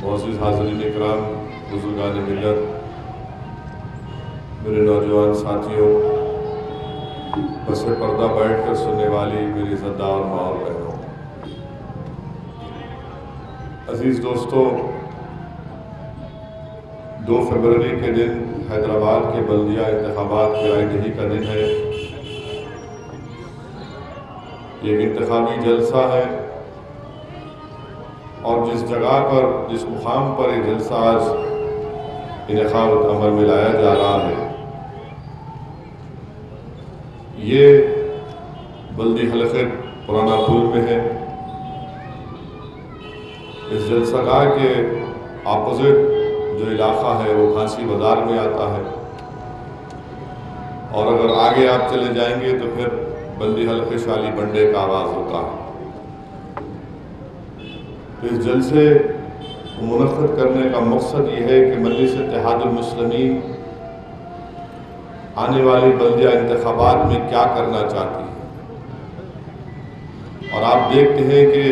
معزز حاضرین اکرام، بزرگان ملت، میرے نوجوان ساتھیوں، پس پردہ بیٹھ کر سننے والی میری عزتدار ماں اور بہنوں، عزیز دوستو، 2 فروری کے دن حیدرآباد کے بلدیہ انتخابات کی رائے دہی کا دن ہے۔ یہ ایک انتخابی جلسہ ہے اور جس جگہ پر، جس مقام پر یہ جلسہ آج انعقاد عمل میں لایا جا رہا ہے، یہ بلدی حلقہ پرانا پل میں ہے۔ اس جلسہ گاہ کے اپوزٹ جو علاقہ ہے وہ گھانسی بازار میں آتا ہے، اور اگر آگے آپ چلے جائیں گے تو پھر بلدی حلقہ شالی بنڈے کا آغاز ہوتا ہے۔ تو اس جلسے کو منعقد کرنے کا مقصد یہ ہے کہ مجلس اتحاد المسلمین آنے والی بلدیہ انتخابات میں کیا کرنا چاہتی ہے، اور آپ دیکھتے ہیں کہ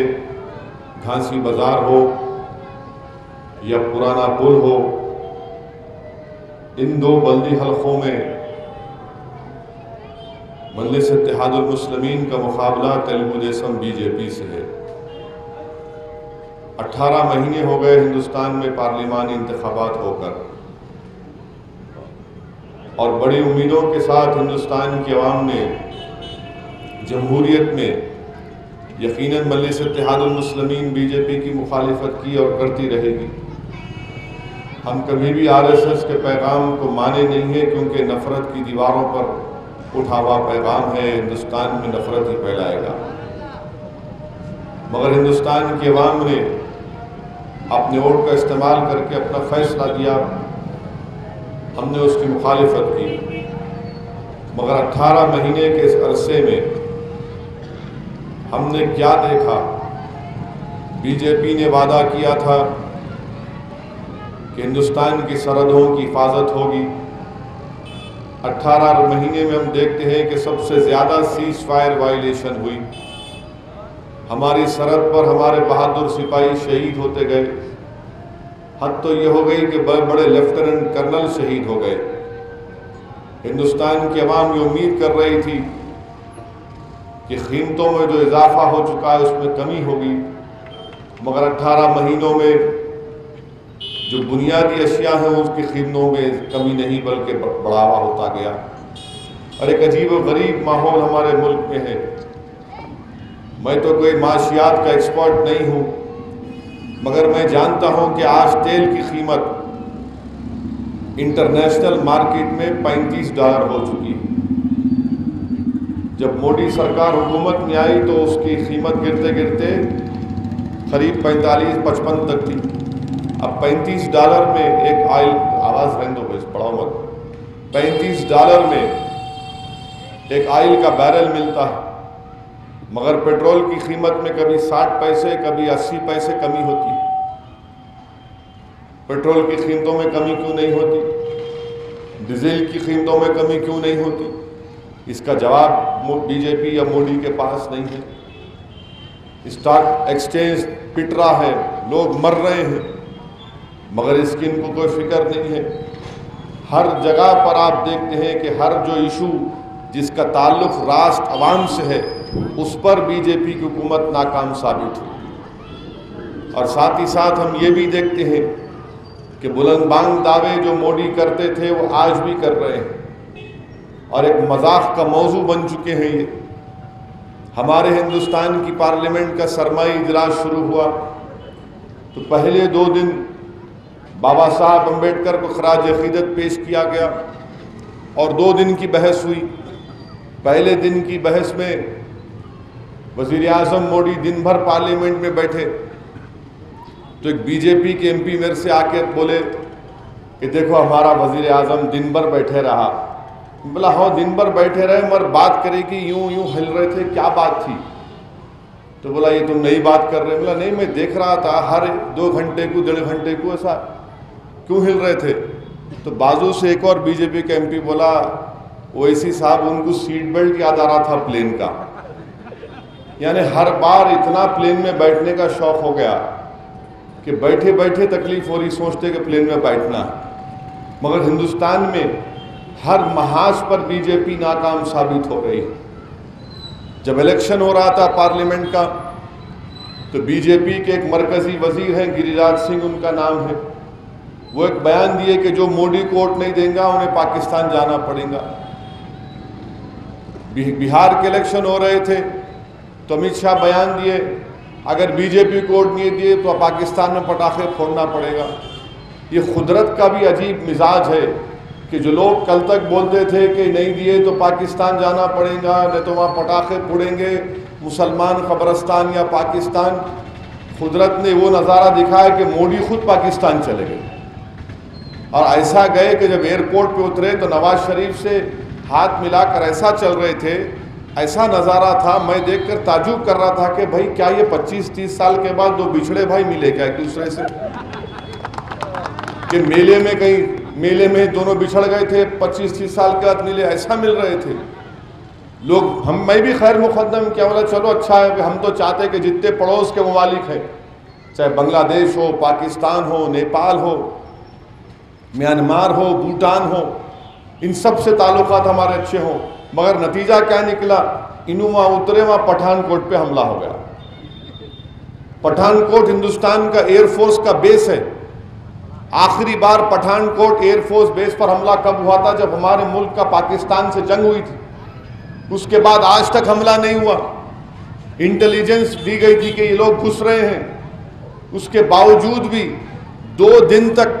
گھانسی بازار ہو یا پرانا پل ہو، ان 2 بلدی حلقوں میں مجلس اتحاد المسلمین کا مقابلہ تیلگو دیسم BJP سے ہے۔ 18 مہینے ہو گئے ہندوستان میں پارلیمانی انتخابات ہو کر، اور بڑی امیدوں کے ساتھ ہندوستان کی عوام نے جمہوریت میں یقیناً مجلس اتحاد المسلمین BJP کی مخالفت کی اور کرتی رہے گی۔ ہم کبھی بھی RSS کے پیغام کو مانے نہیں ہیں، کیونکہ نفرت کی دیواروں پر اٹھا ہوا پیغام ہے، ہندوستان میں نفرت ہی پھیلائے گا۔ مگر ہندوستان کی عوام نے اپنے ووٹ کا استعمال کر کے اپنا فیصلہ دیا، ہم نے اس کی مخالفت کی۔ مگر 18 مہینے کے اس عرصے میں ہم نے کیا دیکھا؟ BJP نے وعدہ کیا تھا کہ ہندوستان کی سرحدوں کی حفاظت ہوگی۔ 18 مہینے میں ہم دیکھتے ہیں کہ سب سے زیادہ سیز فائر وائلیشن ہوئی، ہماری سرحد پر ہمارے بہادر سپاہی شہید ہوتے گئے، حد تو یہ ہو گئی کہ بڑے بڑے لیفٹیننٹ کرنل شہید ہو گئے۔ ہندوستان کی عوام یہ امید کر رہی تھی کہ قیمتوں میں جو اضافہ ہو چکا ہے اس میں کمی ہوگی، مگر 18 مہینوں میں جو بنیادی اشیاء ہیں اس کی قیمتوں میں کمی نہیں بلکہ بڑھاوا ہوتا گیا، اور ایک عجیب و غریب ماحول ہمارے ملک میں ہے۔ میں تو کوئی معاشیات کا ایکسپرٹ نہیں ہوں، مگر میں جانتا ہوں کہ آج تیل کی قیمت انٹرنیشنل مارکیٹ میں $35 ہو چکی ہے۔ جب مودی سرکار حکومت میں آئی تو اس کی قیمت گرتے گرتے قریب 45-55 تک تھی۔ اب $35 میں ایک آئل، آواز رہنے دو بھائی، پڑھاؤ مت، $35 میں ایک آئل کا بیرل ملتا ہے، مگر پیٹرول کی قیمت میں کبھی 60 پیسے کبھی 80 پیسے کمی ہوتی ہے۔ پیٹرول کی قیمتوں میں کمی کیوں نہیں ہوتی؟ ڈیزل کی قیمتوں میں کمی کیوں نہیں ہوتی؟ اس کا جواب BJP یا مودی کے پاس نہیں ہے۔ اسٹاک ایکسچینج پٹ رہا ہے، لوگ مر رہے ہیں، مگر اس کی ان کو کوئی فکر نہیں ہے۔ ہر جگہ پر آپ دیکھتے ہیں کہ ہر جو ایشو جس کا تعلق راست عوام سے ہے اس پر BJP کی حکومت ناکام ثابت ہوئی۔ اور ساتھ ہی ساتھ ہم یہ بھی دیکھتے ہیں کہ بلند بانگ دعوے جو مودی کرتے تھے وہ آج بھی کر رہے ہیں، اور ایک مذاق کا موضوع بن چکے ہیں۔ یہ ہمارے ہندوستان کی پارلیمنٹ کا سرمائی اجلاس شروع ہوا تو پہلے 2 دن بابا صاحب امبیڈکر کو خراج عقیدت پیش کیا گیا اور 2 دن کی بحث ہوئی۔ پہلے دن کی بحث میں وزیر اعظم مودی دن بھر پارلیمنٹ میں بیٹھے، تو ایک BJP کے MP میرے سے آ کے بولے کہ دیکھو ہمارا وزیر اعظم دن بھر بیٹھے رہا۔ بولا ہاں دن بھر بیٹھے رہے، مگر بات کرے کہ یوں ہل رہے تھے، کیا بات تھی؟ تو بولا یہ تم نئی بات کر رہے؟ بولا نہیں، میں دیکھ رہا تھا ہر 2 گھنٹے کو 1.5 گھنٹے کو ایسا کیوں ہل رہے تھے؟ تو بازو سے ایک اور BJP کا MP بولا اویسی صاحب ان کو سیٹ بیلٹ یاد آ رہا تھا پلین کا، یعنی ہر بار اتنا پلین میں بیٹھنے کا شوق ہو گیا کہ بیٹھے بیٹھے تکلیف ہو رہی سوچتے کہ پلین میں بیٹھنا ہے، مگر ہندوستان میں ہر محاذ پر بی جے پی ناکام ثابت ہو گئی۔ جب الیکشن ہو رہا تھا پارلیمنٹ کا تو بی جے پی کے ایک مرکزی وزیر ہیں، گری راج سنگھ ان کا نام ہے، وہ ایک بیان دیے کہ جو مودی کو ووٹ نہیں دیں گا انہیں پاکستان جانا پڑے گا۔ بہار کے الیکشن ہو رہے تھے تو امت شاہ بیان دیے اگر بی جے پی کو ووٹ نہیں دیے تو پاکستان میں پٹاخے پھوڑنا پڑے گا۔ یہ قدرت کا بھی عجیب مزاج ہے کہ جو لوگ کل تک بولتے تھے کہ نہیں دیے تو پاکستان جانا پڑے گا، نہیں تو وہاں پٹاخے پھوڑیں گے، مسلمان قبرستان یا پاکستان، قدرت نے وہ نظارہ دکھایا کہ مودی خود پاکستان چلے گئے، اور ایسا گئے کہ جب ایئرپورٹ پہ اترے تو نواز شریف سے ہاتھ ملا کر ایسا چل رہے تھے، ایسا نظارہ تھا، میں دیکھ کر تعجب کر رہا تھا کہ بھائی کیا یہ 25-30 سال کے بعد دو بچھڑے بھائی ملے کیا ایک دوسرے سے، کہ میلے میں دونوں بچھڑ گئے تھے، 25-30 سال کے بعد ملے، ایسا مل رہے تھے لوگ۔ میں بھی خیر مقدم کیا، بولا چلو اچھا ہے، ہم تو چاہتے کہ جتنے پڑوس کے ممالک ہیں، چاہے بنگلہ دیش ہو، پاکستان ہو، نیپال ہو، میانمار ہو، بھوٹان ہو، ان سب سے تعلقات ہمارے اچھے ہوں، مگر نتیجہ کیا نکلا؟ انہوں وہاں اترے، وہاں پٹھان کوٹ پہ حملہ ہو گیا۔ پٹھان کوٹ ہندوستان کا ایئر فورس کا بیس ہے، آخری بار پٹھان کوٹ ایئر فورس بیس پر حملہ کب ہوا تھا؟ جب ہمارے ملک کا پاکستان سے جنگ ہوئی تھی، اس کے بعد آج تک حملہ نہیں ہوا۔ انٹیلیجنس دی گئی تھی کہ یہ لوگ گھس رہے ہیں، اس کے باوجود بھی 2 دن تک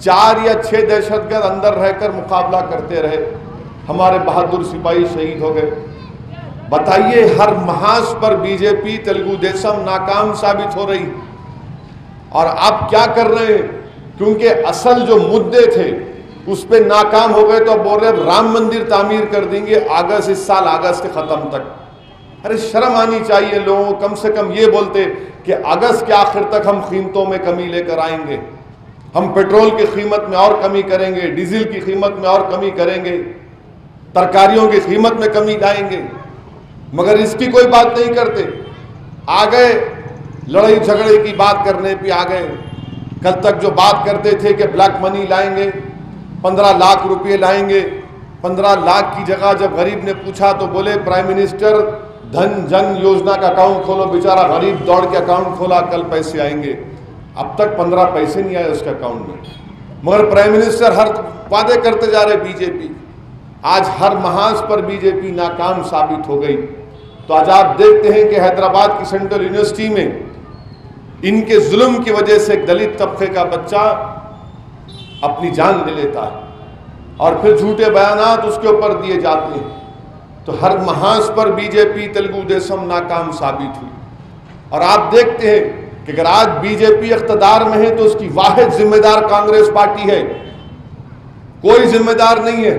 4 یا 6 دہشت گرد اندر رہ کر مقابلہ کرتے رہے، ہمارے بہادر سپاہی شہید ہو گئے۔ بتائیے، ہر محاذ پر بی جے پی تلگو دیشم ناکام ثابت ہو رہی، اور آپ کیا کر رہے ہیں؟ کیونکہ اصل جو مدعے تھے اس پہ ناکام ہو گئے تو اب بول رہے رام مندر تعمیر کر دیں گے اس سال اگست کے ختم تک۔ ارے شرم آنی چاہیے لوگوں کو، کم سے کم یہ بولتے کہ اگست کے آخر تک ہم قیمتوں میں کمی لے کر آئیں گے، ہم پیٹرول کی قیمت میں اور کمی کریں گے، ڈیزل کی قیمت میں اور کمی کریں گے، ترکاریوں کی قیمت میں کمی لائیں گے، مگر اس کی کوئی بات نہیں کرتے۔ آ گئے لڑائی جھگڑے کی بات کرنے پہ آ گئے۔ کل تک جو بات کرتے تھے کہ بلیک منی لائیں گے، 15 لاکھ روپے لائیں گے، 15 لاکھ کی جگہ جب غریب نے پوچھا تو بولے پرائم منسٹر دھن جن یوجنا کا اکاؤنٹ کھولو، بیچارہ غریب دوڑ کے اکاؤنٹ کھولا، کل پیسے آئیں گے۔ اب تک 15 پیسے نہیں آئے اس کے اکاؤنٹ میں، مگر پرائم منسٹر ہر وعدے کرتے جا رہے بی جے پی۔ آج ہر محاذ پر بی جے پی ناکام ثابت ہو گئی۔ تو آج آپ دیکھتے ہیں کہ حیدرآباد کی سینٹرل یونیورسٹی میں ان کے ظلم کی وجہ سے ایک دلت طبقے کا بچہ اپنی جان لے لیتا ہے، اور پھر جھوٹے بیانات اس کے اوپر دیے جاتے ہیں۔ تو ہر محاذ پر بی جے پی تلگو دیشم ناکام ثابت ہوئی، اور آپ دیکھتے ہیں کہ اگر آج بی جے پی اقتدار میں ہے تو اس کی واحد ذمہ دار کانگریس پارٹی ہے، کوئی ذمہ دار نہیں ہے۔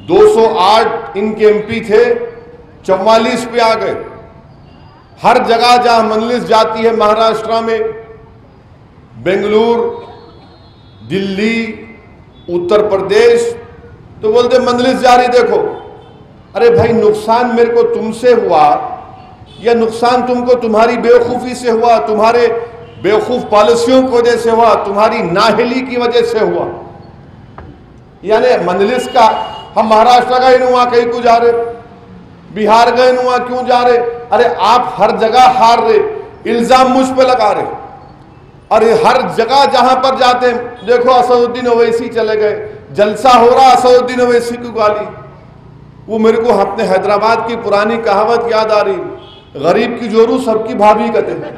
208 ان کے ایم پی تھے، 44 پہ آ گئے۔ ہر جگہ جہاں مجلس جاتی ہے، مہاراشٹرا میں، بنگلور، دلی، اتر پردیش، تو بولتے مجلس جاری دیکھو۔ ارے بھائی، نقصان میرے کو تم سے ہوا یا نقصان تم کو تمہاری بیوقوفی سے ہوا، تمہارے بیوقوف پالیسیوں کی وجہ سے ہوا، تمہاری نااہلی کی وجہ سے ہوا؟ یعنی مجلس کا ہم مہاراشٹر کا ہی نہیں، وہاں کہیں کو جا رہے، بہار گئے نہیں، وہاں کیوں جا رہے؟ ارے آپ ہر جگہ ہار رہے، الزام مجھ پہ لگا رہے، اور ہر جگہ جہاں پر جاتے ہیں دیکھو اسد الدین اویسی چلے گئے، جلسہ ہو رہا اسد الدین اویسی کی گالی۔ وہ میرے کو اپنے حیدرآباد کی پرانی کہاوت یاد آ رہی، غریب کی جورو سب کی بھابھی کہتے ہیں۔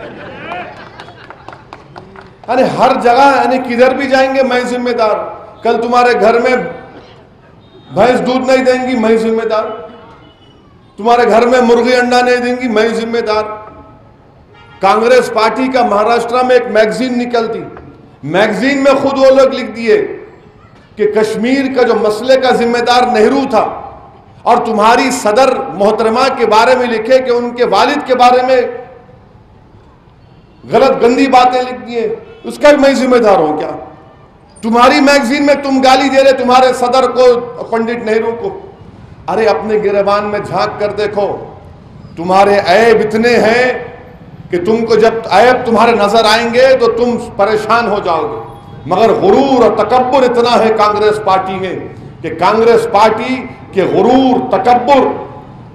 یعنی ہر جگہ، یعنی کدھر بھی جائیں گے میں ذمہ دار، کل تمہارے گھر میں بھینس دودھ نہیں دیں گی میں ذمہ دار، تمہارے گھر میں مرغی انڈا نہیں دیں گی میں ذمہ دار۔ کانگریس پارٹی کا مہاراشٹر میں ایک میگزین نکلتی، میگزین میں خود وہ لوگ لکھ دیے کہ کشمیر کا جو مسئلے کا ذمہ دار نہرو تھا، اور تمہاری صدر محترمہ کے بارے میں لکھے کہ ان کے والد کے بارے میں غلط گندی باتیں لکھ دیے، اس کا بھی میں ذمہ دار ہوں کیا؟ تمہاری میگزین میں تم گالی دے رہے تمہارے صدر کو، پنڈت نہرو کو۔ ارے اپنے گریبان میں جھانک کر دیکھو، تمہارے عیب اتنے ہیں کہ تم کو جب عیب تمہارے نظر آئیں گے تو تم پریشان ہو جاؤ گے، مگر غرور اور تکبر اتنا ہے کانگریس پارٹی میں کہ کانگریس پارٹی کے غرور، تکبر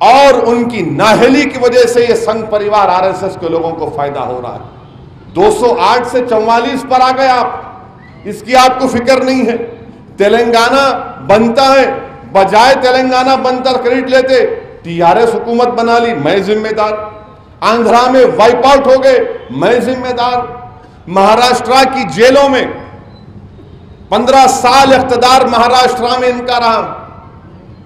اور ان کی نااہلی کی وجہ سے یہ سنگھ پریوار RSS کے لوگوں کو فائدہ ہو رہا ہے۔ 208 سے 44 پر آ گئے آپ، اس کی آپ کو فکر نہیں ہے۔ تلنگانہ بنتا ہے، بجائے تلنگانہ بنتا کریڈٹ لیتے، TRS حکومت بنا لی، میں ذمہ دار۔ آندھرا میں وائپ آؤٹ ہو گئے، میں ذمہ دار۔ مہاراشٹرا کی جیلوں میں 15 سال اقتدار مہاراشٹرا میں ان کا رہا،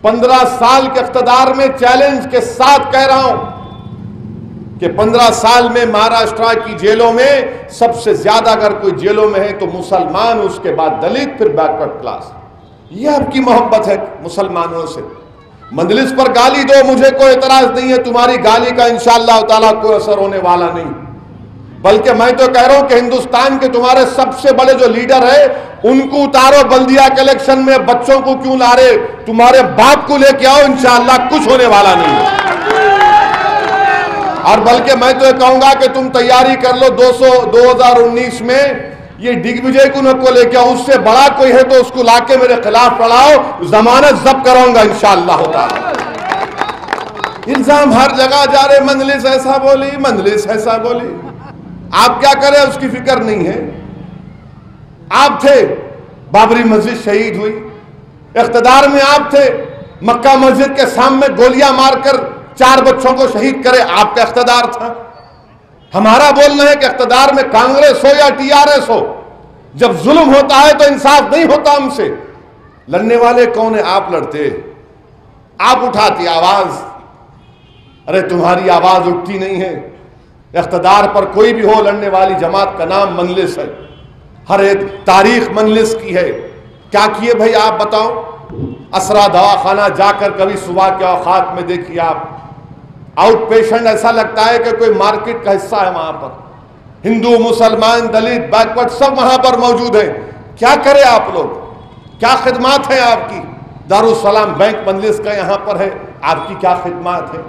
15 سال کے اقتدار میں چیلنج کے ساتھ کہہ رہا ہوں کہ 15 سال میں مہاراشٹرا کی جیلوں میں سب سے زیادہ اگر کوئی جیلوں میں ہے تو مسلمان، اس کے بعد دلت، پھر بیکورڈ کلاس۔ یہ آپ کی محبت ہے مسلمانوں سے۔ مجلس پر گالی دو، مجھے کوئی اعتراض نہیں ہے، تمہاری گالی کا انشاءاللہ تعالیٰ کوئی اثر ہونے والا نہیں، بلکہ میں تو کہہ رہا ہوں کہ ہندوستان کے تمہارے سب سے بڑے جو لیڈر ہیں ان کو اتارو بلدیہ کے الیکشن میں، بچوں کو کیوں لا رہے، تمہارے باپ کو لے کے آؤ، انشاءاللہ کچھ ہونے والا نہیں ہے۔ اور بلکہ میں تو یہ کہوں گا کہ تم تیاری کر لو 2019 میں یہ ڈگ وجے کو لے کے آؤ، اس سے بڑا کوئی ہے تو اس کو لا کے میرے خلاف پڑھاؤ، ضمانت ضبط کراؤں گا انشاءاللہ تعالی۔ الزام ہر جگہ جا رہے، مجلس ایسا بولی، مجلس ایسا بولی، آپ کیا کریں اس کی فکر نہیں ہے۔ آپ تھے، بابری مسجد شہید ہوئی، اقتدار میں آپ تھے، مکہ مسجد کے سامنے گولیاں مار کر 4 بچوں کو شہید کرے، آپ کا اقتدار تھا۔ ہمارا بولنا ہے کہ اقتدار میں کانگریس ہو یا TRS ہو، جب ظلم ہوتا ہے تو انصاف نہیں ہوتا ہم سے۔ لڑنے والے کون ہیں؟ آپ لڑتے، آپ اٹھاتی آواز، ارے تمہاری آواز اٹھتی نہیں ہے۔ اقتدار پر کوئی بھی ہو، لڑنے والی جماعت کا نام مجلس ہے، ہر ایک تاریخ مجلس کی ہے۔ کیا کیے بھائی آپ بتاؤ؟ اسرا دواخانہ جا کر کبھی صبح کے اوقات میں دیکھیے آپ، آؤٹ پیشنٹ ایسا لگتا ہے کہ کوئی مارکیٹ کا حصہ ہے وہاں پر، ہندو، مسلمان، دلت، بیکورڈ سب وہاں پر موجود ہیں۔ کیا کرے آپ لوگ؟ کیا خدمات ہیں آپ کی؟ دارالسلام بینک مجلس کا یہاں پر ہے، آپ کی کیا خدمات ہے؟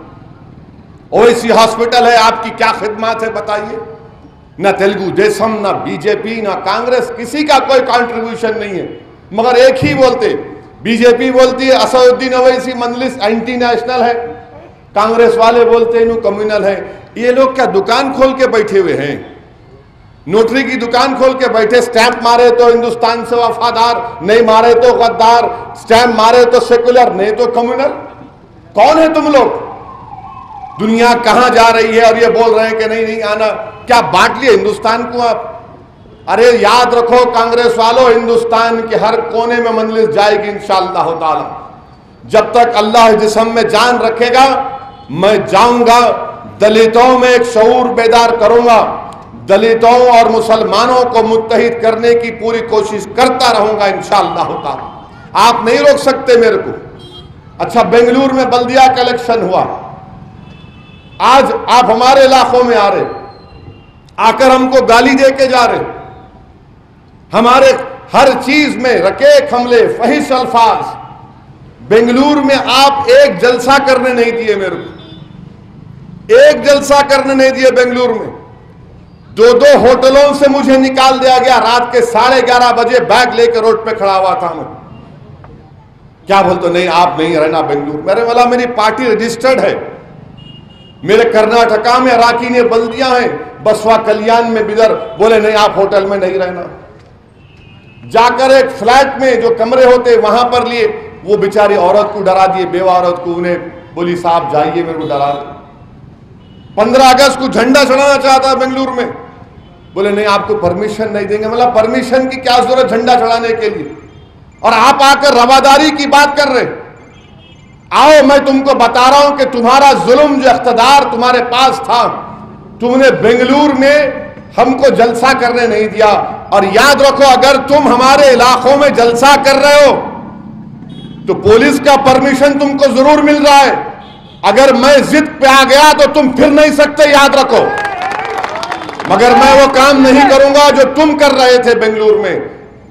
OIC ہاسپٹل ہے، آپ کی کیا خدمات ہے بتائیے؟ نہ تیلگو دیسم، نہ BJP، نہ کانگریس، کسی کا کوئی کنٹریبیوشن نہیں ہے، مگر ایک ہی بولتے، BJP بولتی ہے اسد الدین اویسی مجلس اینٹی نیشنل ہے، کانگریس والے بولتے ہیں انہوں کمیونل ہے۔ یہ لوگ کیا دکان کھول کے بیٹھے ہوئے ہیں؟ نوٹری کی دکان کھول کے بیٹھے، سٹیمپ مارے تو ہندوستان سے وفادار، نہیں مارے تو غدار، سٹیمپ مارے تو سیکولر، نہیں تو کمیونل۔ کون ہے تم لوگ؟ دنیا کہاں جا رہی ہے اور یہ بول رہے ہیں کہ نہیں آنا؟ کیا بانٹ لیے ہندوستان کو آپ؟ ارے یاد رکھو کانگریس والوں، ہندوستان کے ہر کونے میں مجلس جائے گی انشاءاللہ تعالی۔ جب تک اللہ جسم میں جان رکھے گا میں جاؤں گا، دلتوں میں ایک شعور بیدار کروں گا، دلتوں اور مسلمانوں کو متحد کرنے کی پوری کوشش کرتا رہوں گا انشاءاللہ تعالی۔ آپ نہیں روک سکتے میرے کو۔ اچھا، بنگلور میں بلدیہ کا الیکشن ہوا، آج آپ ہمارے علاقوں میں آ رہے، آ کر ہم کو گالی دے کے جا رہے، ہمارے ہر چیز میں رکیک حملے، فحش الفاظ۔ بنگلور میں آپ ایک جلسہ کرنے نہیں دیے میرے کو، ایک جلسہ کرنے نہیں دیے بنگلور میں۔ 2 ہوٹلوں سے مجھے نکال دیا گیا، رات کے 11:30 بجے بیگ لے کے روڈ پہ کھڑا ہوا تھا میں۔ کیا بولتے نہیں آپ نہیں رہنا بنگلور؟ میرے والا میری پارٹی رجسٹرڈ ہے، میرے کرناٹکا میں اراکین بلدیاں ہیں، بسوا کلیان میں بدر، بولے نہیں آپ ہوٹل میں نہیں رہنا۔ جا کر ایک فلیٹ میں جو کمرے ہوتے وہاں پر لیے، وہ بیچاری عورت کو ڈرا دیے، بیوہ عورت کو، انہیں بولی صاحب جائیے، میرے کو ڈرا دیں۔ 15 اگست کو جھنڈا چڑھانا چاہتا بنگلور میں، بولے نہیں آپ کو پرمیشن نہیں دیں گے۔ مطلب پرمیشن کی کیا ضرورت جھنڈا چڑھانے کے لیے؟ اور آپ آ کر رواداری کی بات کر رہے۔ آؤ میں تم کو بتا رہا ہوں کہ تمہارا ظلم جو اقتدار تمہارے پاس تھا، تم نے بنگلور میں ہم کو جلسہ کرنے نہیں دیا۔ اور یاد رکھو اگر تم ہمارے علاقوں میں جلسہ کر رہے ہو تو پولیس کا پرمیشن تم کو ضرور مل رہا ہے، اگر میں ضد پہ آ گیا تو تم پھر نہیں سکتے، یاد رکھو۔ مگر میں وہ کام نہیں کروں گا جو تم کر رہے تھے بنگلور میں۔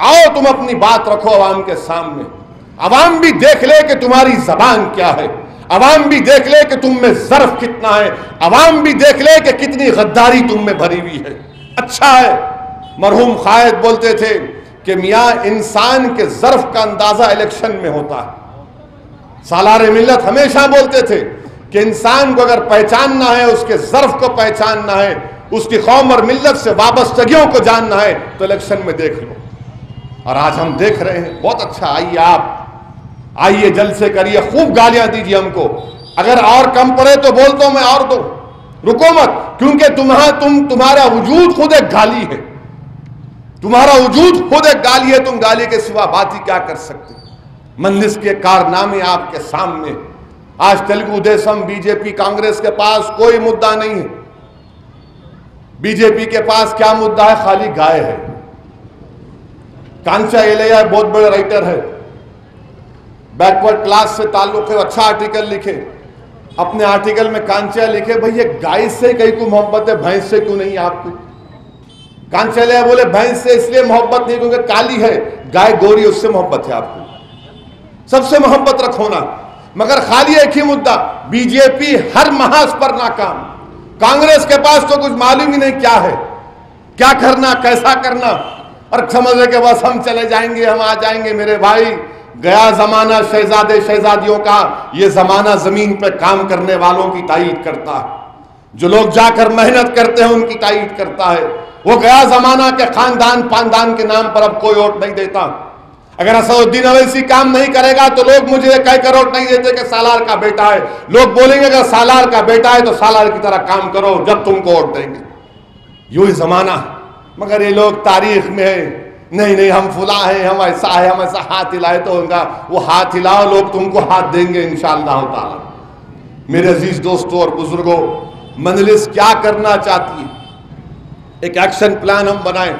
آؤ تم اپنی بات رکھو عوام کے سامنے، عوام بھی دیکھ لے کہ تمہاری زبان کیا ہے، عوام بھی دیکھ لے کہ تم میں ظرف کتنا ہے، عوام بھی دیکھ لے کہ کتنی غداری تم میں بھری ہوئی ہے۔ اچھا ہے، مرحوم قائد بولتے تھے کہ میاں انسان کے ظرف کا اندازہ الیکشن میں ہوتا ہے۔ سالار ملت ہمیشہ بولتے تھے کہ انسان کو اگر پہچاننا ہے، اس کے ظرف کو پہچاننا ہے، اس کی قوم اور ملت سے وابستگیوں کو جاننا ہے تو الیکشن میں دیکھ لو۔ اور آج ہم دیکھ رہے ہیں، بہت اچھا، آئیے آپ آئیے جلسے کریے، خوب گالیاں دیجیے ہم کو، اگر اور کم پڑے تو بولتا ہوں میں اور دو، رکو مت، کیونکہ تمہارا وجود خود ایک گالی ہے، تمہارا وجود خود ایک گالی ہے، تم گالی کے سوا بات ہی کیا کر سکتے۔ مجلس کے کارنامے آپ کے سامنے، آج تلگو دیشم، بی جے پی، کانگریس کے پاس کوئی مدعا نہیں ہے۔ بی جے پی کے پاس کیا مدعا ہے؟ خالی گائے ہے۔ کانچا ایلیا بہت بڑے رائٹر ہے، بیکورڈ کلاس سے تعلق ہے، اچھا آرٹیکل لکھے، اپنے آرٹیکل میں کانچا لکھے بھئی یہ گائے سے کئی کو محبت ہے، بھینس سے کیوں نہیں آپ کو؟ کانچا ایلیا بولے بھینس سے اس لیے محبت نہیں کیونکہ کالی ہے، گائے گوری اس سے محبت ہے آپ کو، سب سے محبت رکھو نا۔ مگر خالی ایک ہی مدعا، بی جے پی ہر محاذ پر ناکام، کانگریس کے پاس تو کچھ معلوم ہی نہیں کیا ہے، کیا کرنا، کیسا کرنا، اور سمجھ رہے کہ بس ہم چلے جائیں گے، ہم آ جائیں گے۔ میرے بھائی، گیا زمانہ شہزادے شہزادیوں کا، یہ زمانہ زمین پہ کام کرنے والوں کی تائید کرتا ہے، جو لوگ جا کر محنت کرتے ہیں ان کی تائید کرتا ہے۔ وہ گیا زمانہ کے خاندان پاندان کے نام پر اب کوئی ووٹ نہیں دیتا۔ اگر اسد الدین اویسی کام نہیں کرے گا تو لوگ مجھے کہہ کر ووٹ نہیں دیتے کہ سالار کا بیٹا ہے، لوگ بولیں گے اگر سالار کا بیٹا ہے تو سالار کی طرح کام کرو جب تم کو ووٹ دیں گے۔ یوں ہی زمانہ، مگر یہ لوگ تاریخ میں ہے، نہیں ہم فلاں ہیں، ہم ایسا ہے، ہم ایسا ہاتھ ہلائے تو ہوگا، وہ ہاتھ ہلاؤ، لوگ تم کو ہاتھ دیں گے انشاءاللہ تعالی۔ میرے عزیز دوستوں اور بزرگوں، مجلس کیا کرنا چاہتی ہے؟ ایک ایکشن پلان ہم بنائیں۔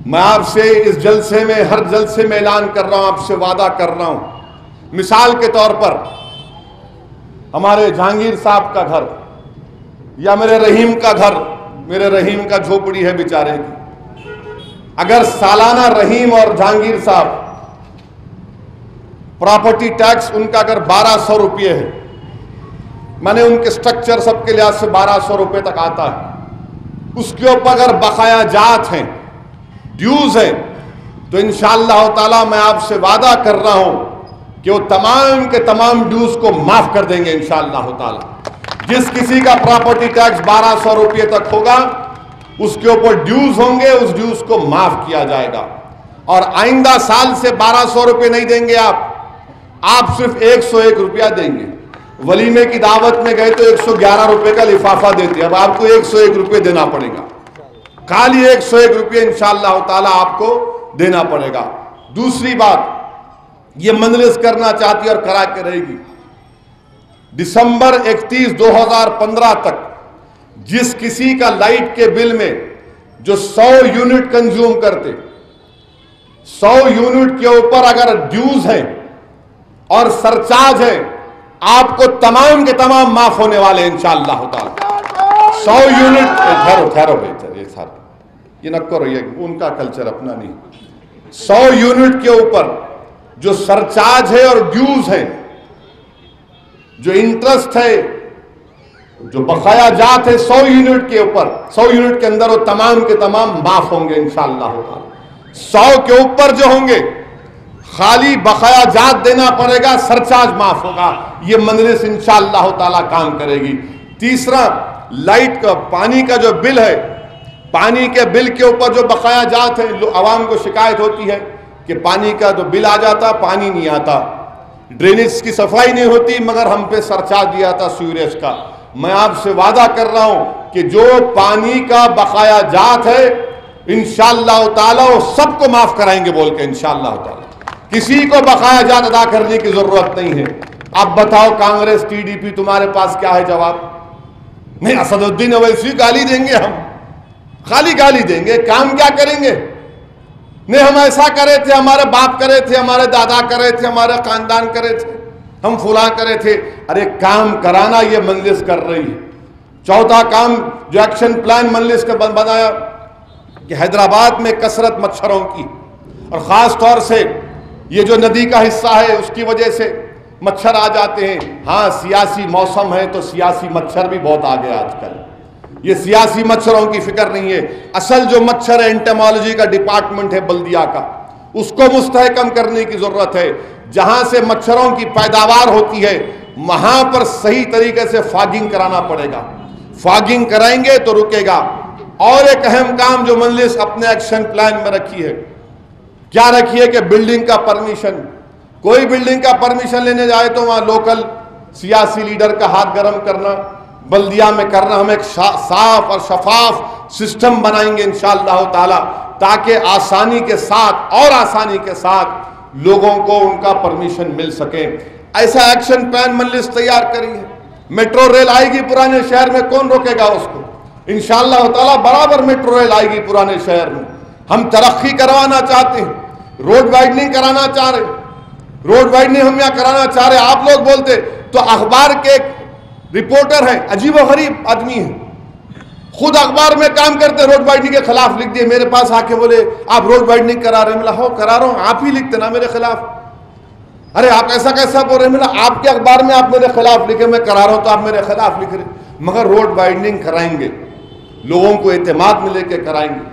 میں آپ سے اس جلسے میں، ہر جلسے میں اعلان کر رہا ہوں، آپ سے وعدہ کر رہا ہوں، مثال کے طور پر ہمارے جہانگیر صاحب کا گھر یا میرے رحیم کا گھر، میرے رحیم کا جھوپڑی ہے بیچارے کی، اگر سالانہ رحیم اور جہانگیر صاحب پراپرٹی ٹیکس ان کا اگر 1200 روپے ہے، میں نے ان کے سٹرکچر سب کے لحاظ سے 1200 روپے تک آتا ہے، اس کے اوپر اگر بقایا جات ہیں، ڈیوز ہیں، تو انشاءاللہ تعالی میں آپ سے وعدہ کر رہا ہوں کہ وہ تمام کے تمام ڈیوز کو معاف کر دیں گے انشاءاللہ تعالی۔ جس کسی کا پراپرٹی ٹیکس 1200 روپے تک ہوگا، اس کے اوپر ڈیوز ہوں گے، اس ڈیوز کو معاف کیا جائے گا، اور آئندہ سال سے 1200 روپے نہیں دیں گے آپ صرف 101 روپیہ دیں گے۔ ولیمے کی دعوت میں گئے تو 111 روپے کا لفافہ دیتے، اب آپ کو 101 روپے دینا پڑے گا، خالی 101 روپے انشاءاللہ تعالی آپ کو دینا پڑے گا۔ دوسری بات، یہ مجلس کرنا چاہتی ہے اور کرا کے رہے گی، دسمبر 31 2015 تک جس کسی کا لائٹ کے بل میں جو 100 یونٹ کنزیوم کرتے، 100 یونٹ کے اوپر اگر ڈیوز ہیں اور سرچارج ہیں، آپ کو تمام کے تمام معاف ہونے والے انشاءاللہ تعالی۔ 100 یونٹ، ٹھہرو بہتر، یہ نہ کرو، یہ ان کا کلچر اپنا نہیں۔ 100 یونٹ کے اوپر جو سرچارج ہے اور ڈیوز ہے، جو انٹرسٹ ہے، جو بقایا جات ہے 100 یونٹ کے اوپر، 100 یونٹ کے اندر، وہ تمام کے تمام معاف ہوں گے انشاءاللہ تعالی۔ 100 کے اوپر جو ہوں گے خالی بقایا جات دینا پڑے گا، سرچارج معاف ہوگا۔ یہ مجلس انشاءاللہ تعالی کام کرے گی۔ تیسرا، لائٹ کا، پانی کا جو بل ہے، پانی کے بل کے اوپر جو بقایا جات ہیں، عوام کو شکایت ہوتی ہے کہ پانی کا جو بل آ جاتا، پانی نہیں آتا، ڈرینیج کی صفائی نہیں ہوتی، مگر ہم پہ سرچارج دیا تھا سیوریج کا۔ میں آپ سے وعدہ کر رہا ہوں کہ جو پانی کا بقایا جات ہے انشاءاللہ تعالی وہ سب کو معاف کرائیں گے بول کے انشاءاللہ تعالی، کسی کو بقایا جات ادا کرنے کی ضرورت نہیں ہے۔ اب بتاؤ کانگریس ٹی ڈی پی تمہارے پاس کیا ہے جواب؟ نہیں، اسد الدین اویسی گالی دیں گے، ہم خالی گالی دیں گے، کام کیا کریں گے؟ نہیں، ہم ایسا کرے تھے، ہمارے باپ کرے تھے، ہمارے دادا کرے تھے، ہمارے خاندان کرے تھے، ہم فلاں کرے تھے۔ ارے کام کرانا یہ مجلس کر رہی ہے۔ چوتھا کام جو ایکشن پلان مجلس کا بنایا کہ حیدرآباد میں کثرت مچھروں کی، اور خاص طور سے یہ جو ندی کا حصہ ہے اس کی وجہ سے مچھر آ جاتے ہیں. ہاں سیاسی موسم ہے تو سیاسی مچھر بھی بہت آ گئے آج کل. یہ سیاسی مچھروں کی فکر نہیں ہے. اصل جو مچھر ہے انٹیمالوجی کا ڈپارٹمنٹ ہے بلدیہ کا, اس کو مستحکم کرنے کی ضرورت ہے. جہاں سے مچھروں کی پیداوار ہوتی ہے وہاں پر صحیح طریقے سے فاگنگ کرانا پڑے گا. فاگنگ کرائیں گے تو رکے گا. اور ایک اہم کام جو مجلس اپنے ایکشن پلان میں رکھی ہے, کیا رکھی ہے کہ بلڈنگ کا پرمیشن, کوئی بلڈنگ کا پرمیشن لینے جائے تو وہاں لوکل سیاسی لیڈر کا ہاتھ گرم کرنا, بلدیہ میں کرنا. ہم ایک صاف اور شفاف سسٹم بنائیں گے انشاءاللہ تعالی, تاکہ آسانی کے ساتھ لوگوں کو ان کا پرمیشن مل سکے. ایسا ایکشن پلان مجلس تیار کری ہے. میٹرو ریل آئے گی پرانے شہر میں, کون روکے گا اس کو؟ انشاءاللہ تعالی برابر میٹرو ریل آئے گی پرانے شہر میں. ہم ترقی کروانا چاہتے ہیں, روڈ وائڈننگ کرانا چاہ رہے, روڈ وائڈننگ ہم یہاں کرانا چاہ رہے. آپ لوگ بولتے تو اخبار کے ایک رپورٹر ہیں, عجیب و غریب آدمی ہیں, خود اخبار میں کام کرتے, روڈ وائڈننگ کے خلاف لکھ دیے. میرے پاس آ کے بولے آپ روڈ وائڈننگ کرا رہے ہیں. ملا ہو کرا رہا ہوں, آپ ہی لکھتے نا میرے خلاف. ارے آپ ایسا کیسا بول رہے ہیں؟ ملا آپ کے اخبار میں آپ میرے خلاف لکھے, میں کرا رہا ہوں تو آپ میرے خلاف لکھ رہے. مگر روڈ وائڈننگ کرائیں گے, لوگوں کو اعتماد میں لے کے کرائیں گے.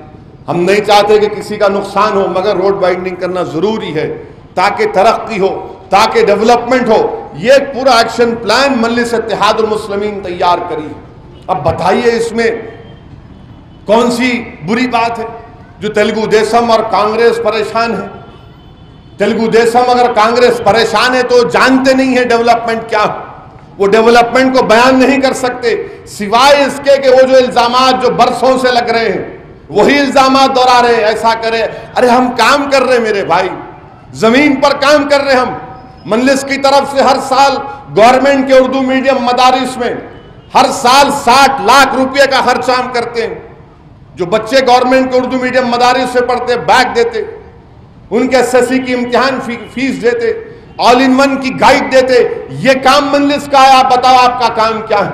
ہم نہیں چاہتے کہ کسی کا نقصان ہو, مگر روڈ وائڈننگ کرنا ضروری ہے تاکہ ترقی ہو, تاکہ ڈیولپمنٹ ہو. یہ ایک پورا ایکشن پلان مجلس اتحاد المسلمین تیار کری. اب بتائیے اس میں کون سی بری بات ہے جو تیلگو دیسم اور کانگریس پریشان ہے؟ تیلگو دیسم اگر کانگریس پریشان ہے تو جانتے نہیں ہیں ڈیولپمنٹ کیا. وہ ڈیولپمنٹ کو بیان نہیں کر سکتے سوائے اس کے کہ وہ جو الزامات جو برسوں سے لگ رہے ہیں وہی الزامات دہرا رہے ہیں, ایسا کرے. ارے ہم کام کر رہے ہیں میرے بھائی, زمین پر کام کر رہے ہیں. ہم مجلس کی طرف سے ہر سال گورنمنٹ کے اردو میڈیم مدارس میں ہر سال 60 لاکھ روپے کا خرچہ ہم کرتے ہیں. جو بچے گورنمنٹ کے اردو میڈیم مدارس سے پڑھتے, بیگ دیتے, ان کے SSC کی امتحان فیس دیتے, آل ان ون کی گائیڈ دیتے. یہ کام مجلس کا ہے. آپ بتاؤ آپ کا کام کیا ہے؟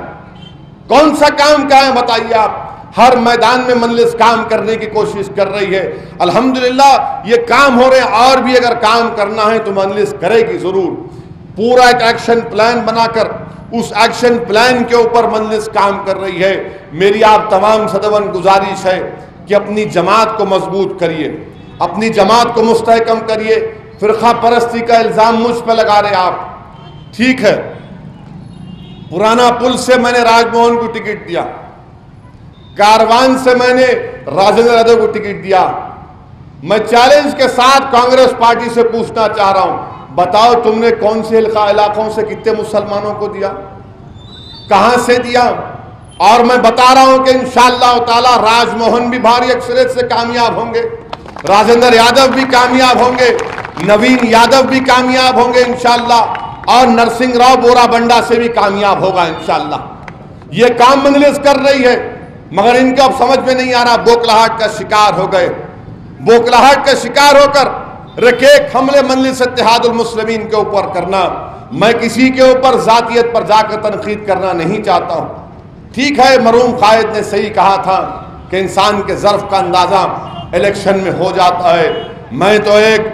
کون سا کام کیا ہے بتائیے آپ. ہر میدان میں مجلس کام کرنے کی کوشش کر رہی ہے. الحمدللہ یہ کام ہو رہے ہیں, اور بھی اگر کام کرنا ہے تو مجلس کرے گی ضرور. پورا ایک ایکشن پلان بنا کر اس ایکشن پلان کے اوپر مجلس کام کر رہی ہے. میری آپ تمام صدون گزارش ہے کہ اپنی جماعت کو مضبوط کریے, اپنی جماعت کو مستحکم کریے. فرقہ پرستی کا الزام مجھ پہ لگا رہے آپ, ٹھیک ہے. پرانا پل سے میں نے راج موہن کو ٹکٹ دیا, کاروان سے میں نے راجندر یادو کو ٹکٹ دیا. میں چیلنج کے ساتھ کانگریس پارٹی سے پوچھنا چاہ رہا ہوں, بتاؤ تم نے کون سے علاقوں سے کتنے مسلمانوں کو دیا, کہاں سے دیا؟ اور میں بتا رہا ہوں کہ انشاءاللہ تعالی راج موہن بھی بھاری اکثریت سے کامیاب ہوں گے, راجندر یادو بھی کامیاب ہوں گے, نوین یادو بھی کامیاب ہوں گے انشاءاللہ, اور نرسنگ راؤ بورا بنڈا سے بھی کامیاب ہوگا انشاءاللہ. یہ کام مجلس کر رہی ہے, مگر ان کو اب سمجھ میں نہیں آ رہا. بوکلاہٹ کا شکار ہو گئے, بوکلاہٹ کا شکار ہو کر رکیک حملے مجلس اتحاد المسلمین کے اوپر کرنا. میں کسی کے اوپر ذاتیت پر جا کر تنقید کرنا نہیں چاہتا ہوں. ٹھیک ہے, مرحوم قائد نے صحیح کہا تھا کہ انسان کے ظرف کا اندازہ الیکشن میں ہو جاتا ہے. میں تو ایک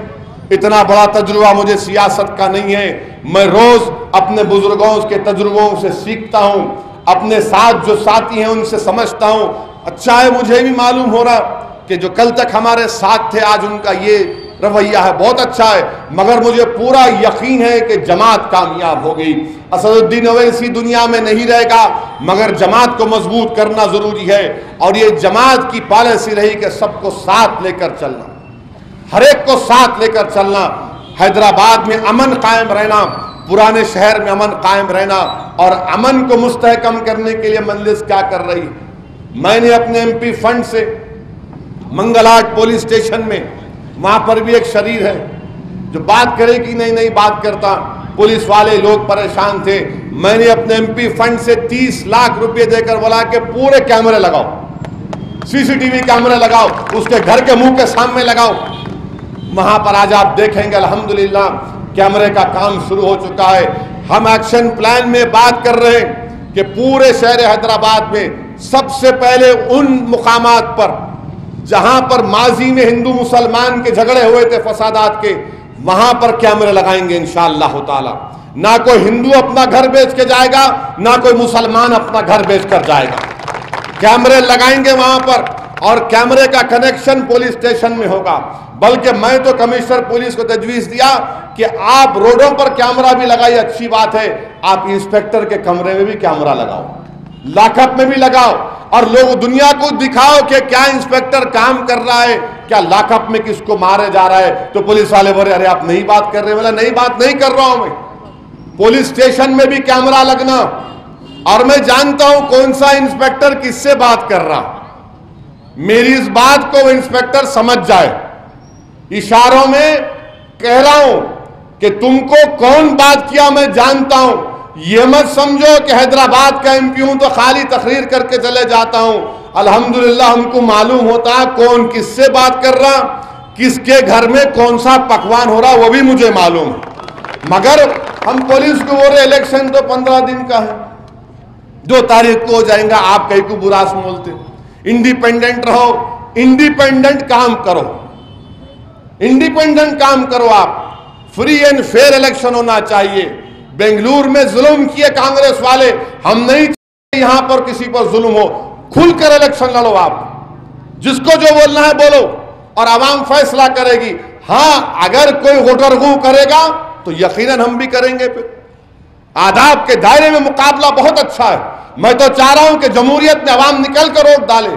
اتنا بڑا تجربہ مجھے سیاست کا نہیں ہے. میں روز اپنے بزرگوں کے تجربوں سے سیکھتا ہوں, اپنے ساتھ جو ساتھی ہیں ان سے سمجھتا ہوں. اچھا ہے مجھے بھی معلوم ہو رہا کہ جو کل تک ہمارے ساتھ تھے آج ان کا یہ رویہ ہے, بہت اچھا ہے. مگر مجھے پورا یقین ہے کہ جماعت کامیاب ہوگی. اسد الدین اویسی دنیا میں نہیں رہے گا, مگر جماعت کو مضبوط کرنا ضروری ہے. اور یہ جماعت کی پالیسی رہی کہ سب کو ساتھ لے کر چلنا, ہر ایک کو ساتھ لے کر چلنا. حیدرآباد میں امن قائم رہنا, پرانے شہر میں امن قائم رہنا, اور امن کو مستحکم کرنے کے لیے مجلس کیا کر رہی ہے. میں نے اپنے MP فنڈ سے منگلاٹ پولیس اسٹیشن میں, وہاں پر بھی ایک شریر ہے جو بات کرے کہ نہیں بات کرتا, پولیس والے لوگ پریشان تھے. میں نے اپنے MP فنڈ سے 30 لاکھ روپے دے کر بولا کہ پورے کیمرے لگاؤ, CCTV کیمرے لگاؤ, اس کے گھر کے منہ کے سامنے لگاؤ. وہاں پر آج آپ دیکھیں گے الحمدللہ کیمرے کا کام شروع ہو چکا ہے. ہم ایکشن پلان میں بات کر رہے ہیں کہ پورے شہر حیدرآباد میں سب سے پہلے ان مقامات پر جہاں پر ماضی میں ہندو مسلمان کے جھگڑے ہوئے تھے فسادات کے, وہاں پر کیمرے لگائیں گے انشاءاللہ تعالی. نہ کوئی ہندو اپنا گھر بیچ کے جائے گا، نہ کوئی مسلمان اپنا گھر بیچ کر جائے گا۔ کیمرے لگائیں گے وہاں پر، اور کیمرے کا کنیکشن پولیس اسٹیشن میں ہوگا۔ بلکہ میں تو کمشنر پولیس کو تجویز دیا کہ آپ روڈوں پر کیمرہ بھی لگائیے، اچھی بات ہے، آپ انسپیکٹر کے کمرے میں بھی کیمرہ لگاؤ، لاک اپ میں بھی لگاؤ، اور لوگ دنیا کو دکھاؤ کہ کیا انسپیکٹر کام کر رہا ہے، کیا لاک اپ میں کس کو مارے جا رہا ہے۔ تو پولیس والے بولے ارے آپ نئی بات کر رہے ہیں، نئی بات نہیں کر رہا ہوں میں، پولیس اسٹیشن میں بھی کیمرہ لگنا، اور میں جانتا ہوں کون سا انسپیکٹر کس سے بات کر رہا، میری اس بات کو وہ انسپیکٹر سمجھ جائے، اشاروں میں کہہ رہا ہوں کہ تم کو کون بات کیا میں جانتا ہوں، یہ مت سمجھو کہ حیدرآباد کا ایم پی ہوں تو خالی تقریر کر کے چلے جاتا ہوں۔ الحمدللہ ہم کو معلوم ہوتا ہے کون کس سے بات کر رہا، کس کے گھر میں کون سا پکوان ہو رہا، وہ بھی مجھے معلوم ہے۔ مگر ہم پولیس کو بول رہے الیکشن تو 15 دن کا ہے، 2 تاریخ کو ہو جائیں گا، آپ کہیں کو برا سمولتے۔ انڈیپینڈنٹ رہو، انڈیپینڈنٹ کام کرو، انڈیپینڈنٹ کام کرو، آپ فری اینڈ فیئر الیکشن ہونا چاہیے۔ بنگلور میں ظلم کیے کانگریس والے، ہم نہیں چاہتے یہاں پر کسی پر ظلم ہو، کھل کر الیکشن لڑو، آپ جس کو جو بولنا ہے بولو، اور عوام فیصلہ کرے گی۔ ہاں اگر کوئی غٹرغو کرے گا تو یقیناً ہم بھی کریں گے۔ پھر آداب کے دائرے میں مقابلہ بہت اچھا ہے، میں تو چاہ رہا ہوں کہ جمہوریت میں عوام نکل کر ووٹ ڈالے،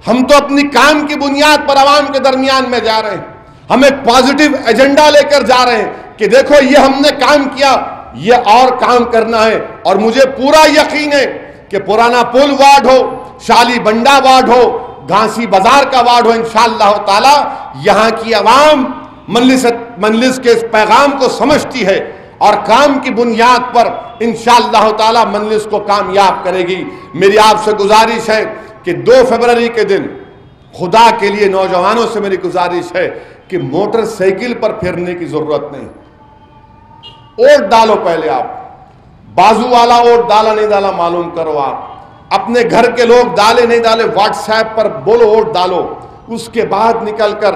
ہم تو اپنی کام کی بنیاد پر عوام کے درمیان میں جا رہے ہیں، ہم ایک پازیٹیو ایجنڈا لے کر جا رہے ہیں کہ دیکھو یہ ہم نے کام کیا، یہ اور کام کرنا ہے۔ اور مجھے پورا یقین ہے کہ پرانا پل وارڈ ہو، شالی بنڈا وارڈ ہو، گھانسی بازار کا وارڈ ہو، انشاءاللہ تعالی یہاں کی عوام مجلس کے اس پیغام کو سمجھتی ہے، اور کام کی بنیاد پر انشاءاللہ تعالی مجلس کو کامیاب کرے گی۔ میری آپ سے گزارش ہے کہ 2 فروری کے دن خدا کے لیے نوجوانوں سے میری گزارش ہے کہ موٹر سائیکل پر پھرنے کی ضرورت نہیں، ووٹ ڈالو پہلے، آپ بازو والا ووٹ ڈالا نہیں ڈالا معلوم کرو، آپ اپنے گھر کے لوگ ڈالے نہیں ڈالے واٹس ایپ پر بولو ووٹ ڈالو، اس کے بعد نکل کر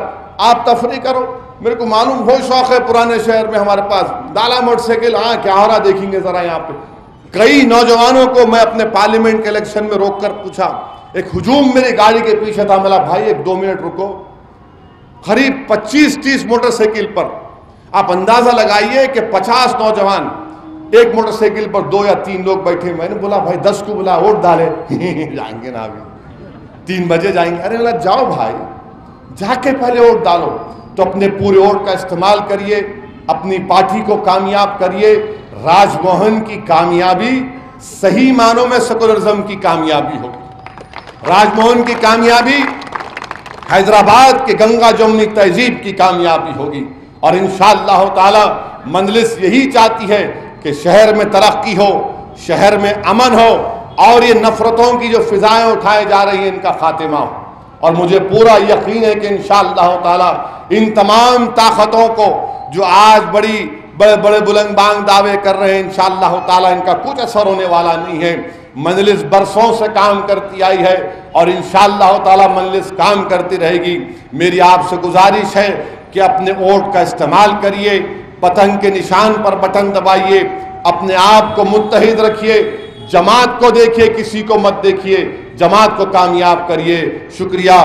آپ تفریح کرو۔ میرے کو معلوم ہو شوق ہے، پرانے شہر میں ہمارے پاس ڈالا موٹر سائیکل، ہاں کیا ہو رہا دیکھیں گے ذرا یہاں پہ۔ کئی نوجوانوں کو میں اپنے پارلیمنٹ کے الیکشن میں روک کر پوچھا، ایک ہجوم میری گاڑی کے پیچھے تھا، ملا بھائی 1-2 منٹ رکو، قریب 25-30 موٹر سائیکل پر، آپ اندازہ لگائیے کہ 50 نوجوان ایک موٹر سائیکل پر 2 یا 3 لوگ بیٹھے۔ میں نے بولا بھائی 10 کو بولا ووٹ ڈالے جائیں گے نا، ابھی 3 بجے جائیں گے۔ ارے بولا جاؤ بھائی، جا کے پہلے ووٹ ڈالو، تو اپنے پورے ووٹ کا استعمال کریے، اپنی پارٹی کو کامیاب کریے۔ راج موہن کی کامیابی صحیح معنوں میں سیکولرزم کی کامیابی ہوگی، راج موہن کی کامیابی حیدرآباد کے گنگا جمنی تہذیب کی کامیابی ہوگی، اور انشاءاللہ تعالی مجلس یہی چاہتی ہے کہ شہر میں ترقی ہو، شہر میں امن ہو، اور یہ نفرتوں کی جو فضائیں اٹھائے جا رہی ہیں ان کا خاتمہ ہو۔ اور مجھے پورا یقین ہے کہ انشاءاللہ تعالی ان تمام طاقتوں کو جو آج بڑے بلند بانگ دعوے کر رہے ہیں، انشاءاللہ تعالی ان کا کچھ اثر ہونے والا نہیں ہے۔ مجلس برسوں سے کام کرتی آئی ہے، اور انشاءاللہ تعالی مجلس کام کرتی رہے گی۔ میری آپ سے گزارش ہے کہ اپنے ووٹ کا استعمال کریے، پتنگ کے نشان پر بٹن دبائیے، اپنے آپ کو متحد رکھیے، جماعت کو دیکھیے، کسی کو مت دیکھیے، جماعت کو کامیاب کریے۔ شکریہ۔